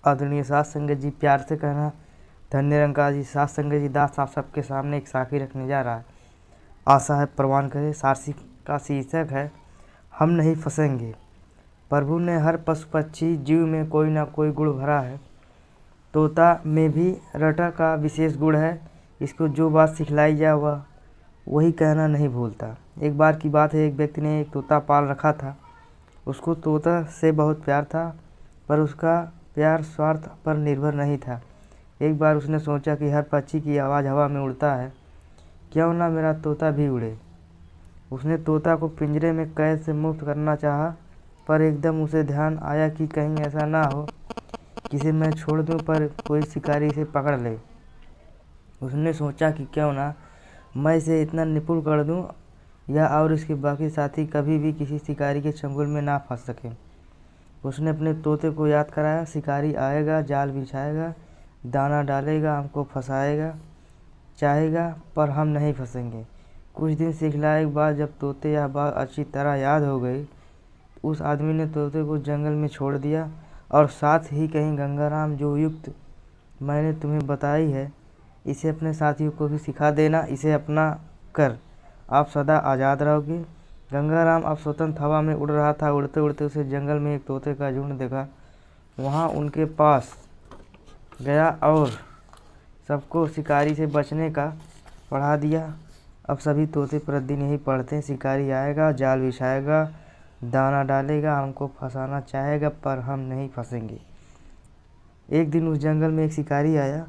आदरणीय साध संगत जी, प्यार से कहना धन्य निरंकार जी। साध संगत जी, दास आप सबके सामने एक साखी रखने जा रहा है। आशा है प्रवान करे। सारसी का शीर्षक है हम नहीं फंसेंगे। प्रभु ने हर पशु पक्षी जीव में कोई ना कोई गुण भरा है। तोता में भी रटा का विशेष गुण है। इसको जो बात सिखलाई जाए वह वही कहना नहीं भूलता। एक बार की बात है, एक व्यक्ति ने एक तोता पाल रखा था। उसको तोता से बहुत प्यार था, पर उसका प्यार स्वार्थ पर निर्भर नहीं था। एक बार उसने सोचा कि हर पक्षी की आवाज़ हवा में उड़ता है, क्यों ना मेरा तोता भी उड़े। उसने तोता को पिंजरे में कैद से मुक्त करना चाहा, पर एकदम उसे ध्यान आया कि कहीं ऐसा ना हो किसे मैं छोड़ दूं पर कोई शिकारी इसे पकड़ ले। उसने सोचा कि क्यों ना मैं इसे इतना निपुण कर दूं या और इसके बाकी साथी कभी भी किसी शिकारी के चंगुल में ना फंस सके। उसने अपने तोते को याद कराया, शिकारी आएगा, जाल बिछाएगा, दाना डालेगा, हमको फंसाएगा चाहेगा, पर हम नहीं फंसेंगे। कुछ दिन सिखलाए के बाद जब तोते यह बात अच्छी तरह याद हो गई, उस आदमी ने तोते को जंगल में छोड़ दिया और साथ ही कहीं गंगाराम जो युक्त मैंने तुम्हें बताई है, इसे अपने साथियों को भी सिखा देना। इसे अपना कर आप सदा आज़ाद रहोगे। गंगाराम अब स्वतंत्र हवा में उड़ रहा था। उड़ते उड़ते उसे जंगल में एक तोते का झुंड देखा। वहाँ उनके पास गया और सबको शिकारी से बचने का पढ़ा दिया। अब सभी तोते प्रतिदिन यही पढ़ते हैं, शिकारी आएगा, जाल बिछाएगा, दाना डालेगा, हमको फंसाना चाहेगा, पर हम नहीं फंसेंगे। एक दिन उस जंगल में एक शिकारी आया।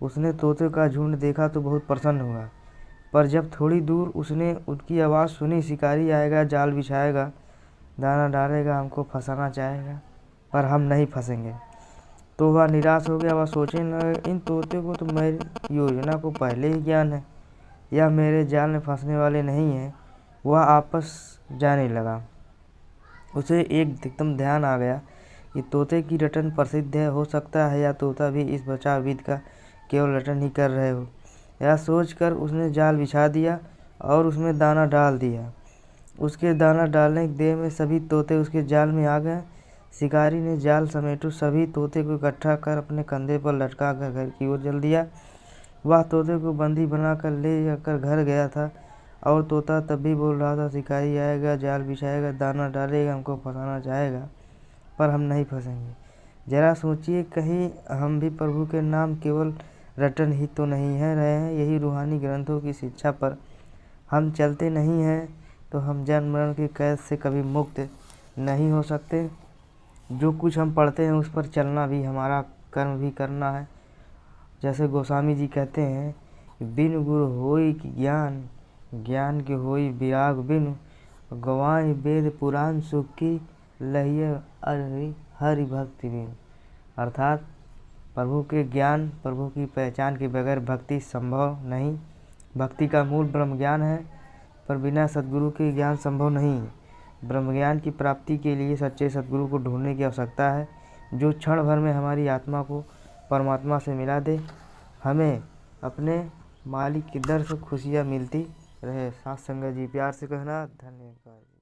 उसने तोते का झुंड देखा तो बहुत प्रसन्न हुआ, पर जब थोड़ी दूर उसने उनकी आवाज़ सुनी, शिकारी आएगा, जाल बिछाएगा, दाना डालेगा, हमको फंसाना चाहेगा, पर हम नहीं फंसेंगे, तो वह निराश हो गया। वह सोचने लगा, इन तोते को तो मेरी योजना को पहले ही ज्ञान है, यह मेरे जाल में फंसने वाले नहीं हैं। वह आपस जाने लगा। उसे एकदम ध्यान आ गया कि तोते की रटन प्रसिद्ध है, हो सकता है या तोता भी इस बचाव विधि का केवल रटन ही कर रहे हो। यह सोचकर उसने जाल बिछा दिया और उसमें दाना डाल दिया। उसके दाना डालने की देर में सभी तोते उसके जाल में आ गए। शिकारी ने जाल समेटे सभी तोते को इकट्ठा कर अपने कंधे पर लटका कर घर की ओर चल दिया। वह तोते को बंदी बनाकर ले जाकर घर गया था और तोता तब भी बोल रहा था, शिकारी आएगा, जाल बिछाएगा, दाना डालेगा, हमको फंसाना चाहेगा, पर हम नहीं फंसेंगे। जरा सोचिए, कहीं हम भी प्रभु के नाम केवल रटन ही तो नहीं है रहे हैं। यही रूहानी ग्रंथों की शिक्षा पर हम चलते नहीं हैं तो हम जन्म मरण की कैद से कभी मुक्त नहीं हो सकते। जो कुछ हम पढ़ते हैं उस पर चलना भी हमारा कर्म भी करना है। जैसे गोस्वामी जी कहते हैं, बिन गुरु होई ज्ञान, ज्ञान के होई विराग बिनु, गवाई वेद पुराण सुख की लहिए हरि भक्ति बिनु। अर्थात प्रभु के ज्ञान, प्रभु की पहचान के बगैर भक्ति संभव नहीं। भक्ति का मूल ब्रह्म ज्ञान है, पर बिना सद्गुरु के ज्ञान संभव नहीं है। ब्रह्म ज्ञान की प्राप्ति के लिए सच्चे सद्गुरु को ढूंढने की आवश्यकता है, जो क्षण भर में हमारी आत्मा को परमात्मा से मिला दे। हमें अपने मालिक के दर से खुशियाँ मिलती रहे। साथ संगत जी, प्यार से कहना धन्यवाद।